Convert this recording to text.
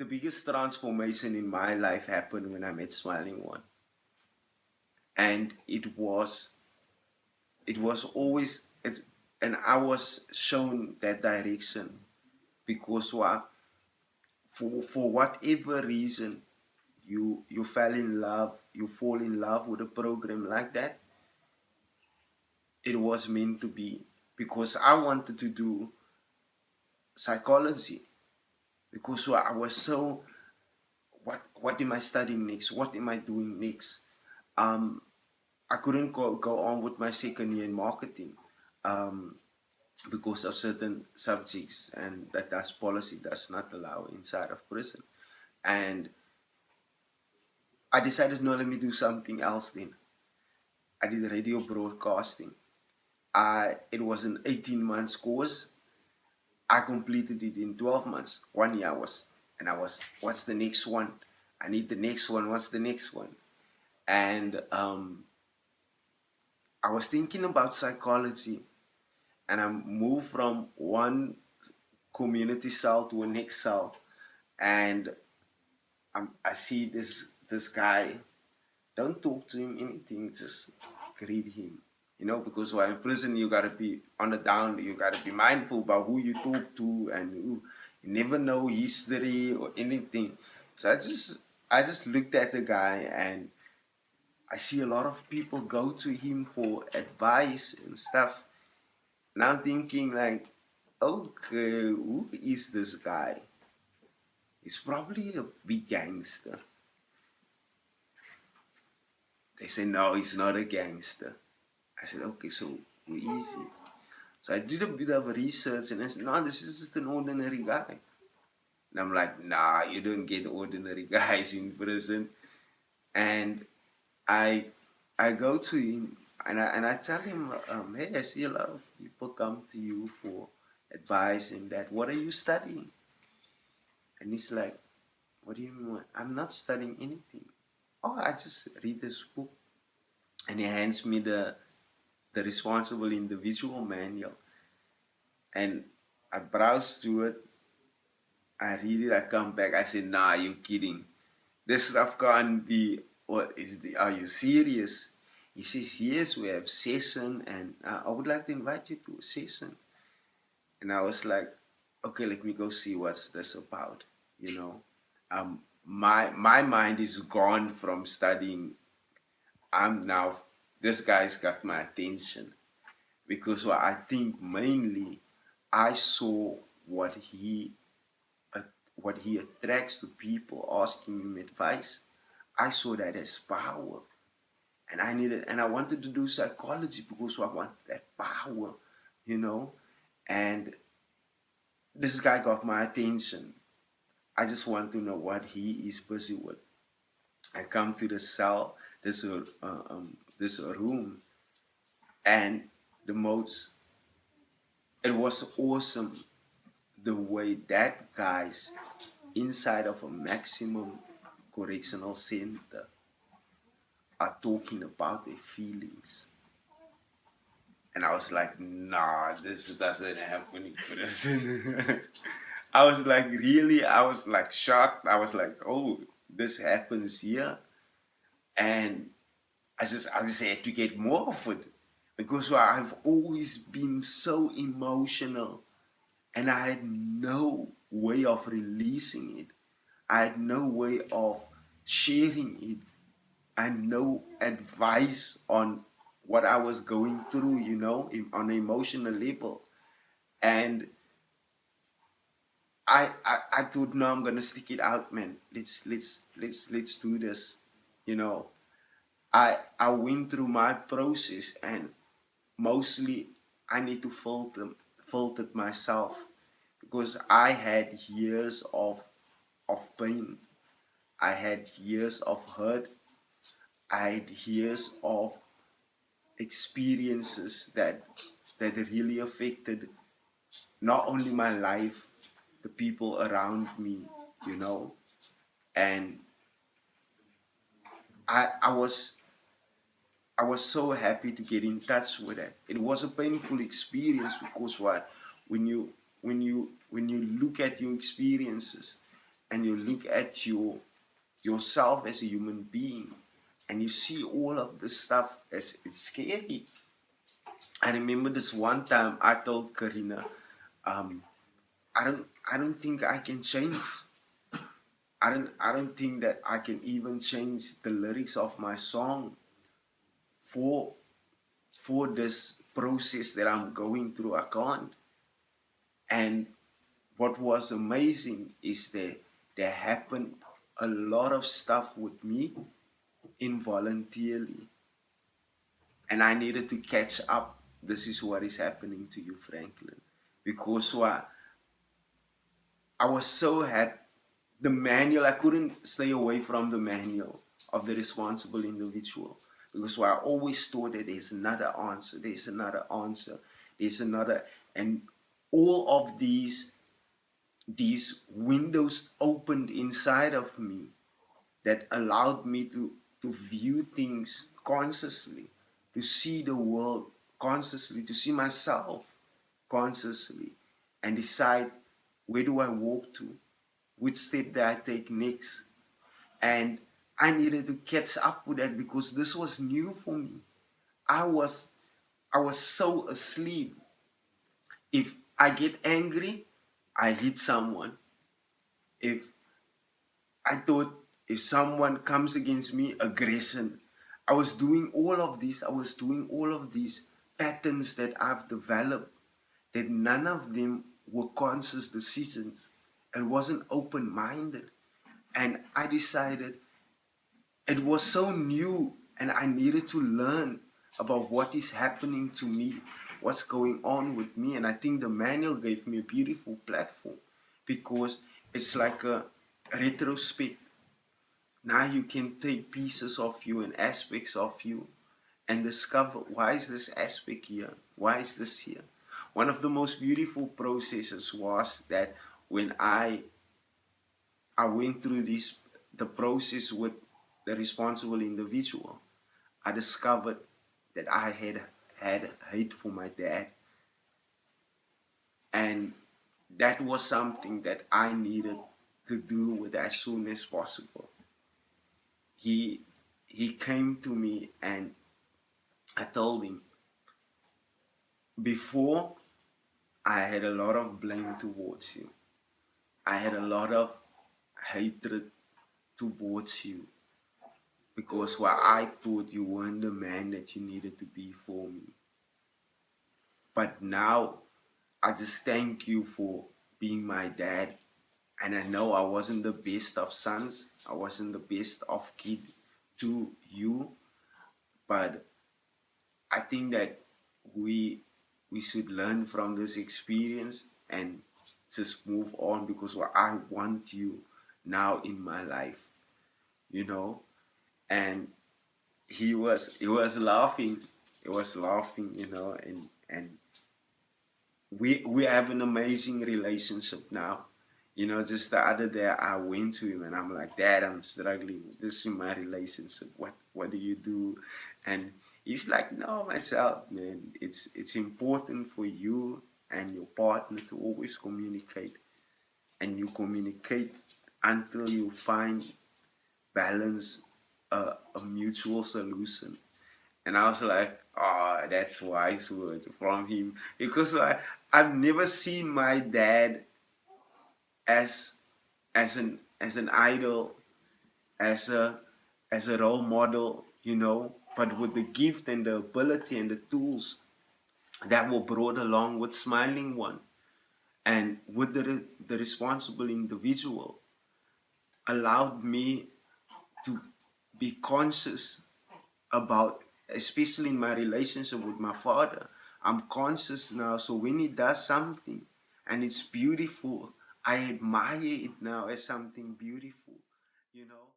the biggest transformation in my life happened when I met SmilingOne, and it was always and I was shown that direction because what for whatever reason you fell in love, you fall in love with a program like that. It was meant to be because I wanted to do psychology because I was so what am I studying next? What am I doing next? Um, I couldn't go on with my second year in marketing um, because of certain subjects and that's policy does not allow inside of prison. And I decided, no, let me do something else then. I did radio broadcasting. It was an 18 months course. I completed it in 12 months. 1 year what's the next one? I need the next one. What's the next one? And I was thinking about psychology, and I moved from one community cell to a next cell, and I see this guy. Don't talk to him anything. Just greet him. Because while in prison, you gotta be on the down. You gotta be mindful about who you talk to, and who you never know history or anything. So I just looked at the guy, and I see a lot of people go to him for advice and stuff. Now thinking like, okay, who is this guy? He's probably a big gangster. They say, no, he's not a gangster. I said, okay, so who is he? So I did a bit of research and I said, no, this is just an ordinary guy. And I'm like, nah, you don't get ordinary guys in prison. And I I go to him and I tell him, hey, I see a lot of people come to you for advice and that. What are you studying? And he's like, what do you mean? I'm not studying anything. Oh, I just read this book. And he hands me the responsible individual manual. And I browse through it. I read it. I come back. I say, nah, you kidding. This stuff can't be. What is the? Are you serious? He says, yes, we have session, and I would like to invite you to a session. And I was like, okay, let me go see what's this about. You know, my mind is gone from studying. I'm now. This guy's got my attention because what I think mainly I saw what he attracts to people asking him advice. I saw that as power, and I wanted to do psychology because I want that power, you know. And this guy got my attention. I just want to know what he is busy with. I come to the cell, this room, and the most. It was awesome the way that guys inside of a maximum correctional center are talking about their feelings. And I was like, nah, this doesn't happen in prison. I was like, really? I was like shocked. I was like, oh, this happens here. And I just had to get more of it because I've always been so emotional and I had no way of releasing it. I had no way of sharing it. I had no advice on what I was going through, on an emotional level. And I thought, no, I'm gonna stick it out, man. Let's do this. You know, I went through my process, and mostly I need to filter it myself because I had years of pain. I had years of hurt. I had years of experiences that really affected not only my life, the people around me, you know. And I was so happy to get in touch with that. It was a painful experience because why? When you look at your experiences and you look at yourself as a human being, and you see all of this stuff, it's scary. I remember this one time I told Karina, um, I don't think I can change. I don't think that I can even change the lyrics of my song for this process that I'm going through. I can't. And what was amazing is that there happened a lot of stuff with me involuntarily, and I needed to catch up. This is what is happening to you, Franklin, because what I was so happy. The manual, I couldn't stay away from the manual of the responsible individual, because I always thought that there's another answer, there's another answer, there's another, and all of these windows opened inside of me that allowed me to view things consciously, to see the world consciously, to see myself consciously, and decide, where do I walk to? Which step do I take next? And I needed to catch up with that because this was new for me. I was I was so asleep. If I get angry, I hit someone. If I thought, if someone comes against me, aggression. I was doing all of these. I was doing all of these patterns that I've developed, that none of them were conscious decisions and wasn't open-minded. And I decided it was so new, and I needed to learn about what is happening to me, what's going on with me. And I think the manual gave me a beautiful platform, because it's like a retrospect. Now you can take pieces of you and aspects of you and discover, why is this aspect here? Why is this here? One of the most beautiful processes was that when I went through the process with the responsible individual, I discovered that I had hate for my dad, and that was something that I needed to do with as soon as possible. He he came to me, and I told him, before, I had a lot of blame towards you. I had a lot of hatred towards you, because I thought you weren't the man that you needed to be for me. But now I just thank you for being my dad. And I know I wasn't the best of sons, I wasn't the best of kid to you, but I think that we should learn from this experience and just move on, because I want you now in my life, you know. And he was laughing, and we have an amazing relationship now. Just the other day I went to him and I'm like, Dad, I'm struggling. This is my relationship. What do you do? And he's like, no, myself, man. It's important for you and your partner to always communicate. And you communicate until you find balance, a mutual solution. And I was like, oh, that's wise word from him. Because I've never seen my dad as an idol, as a role model, but with the gift and the ability and the tools that were brought along with SmilingOne, and with the responsible individual, allowed me to be conscious about, especially in my relationship with my father. I'm conscious now, so when he does something and it's beautiful, I admire it now as something beautiful, you know.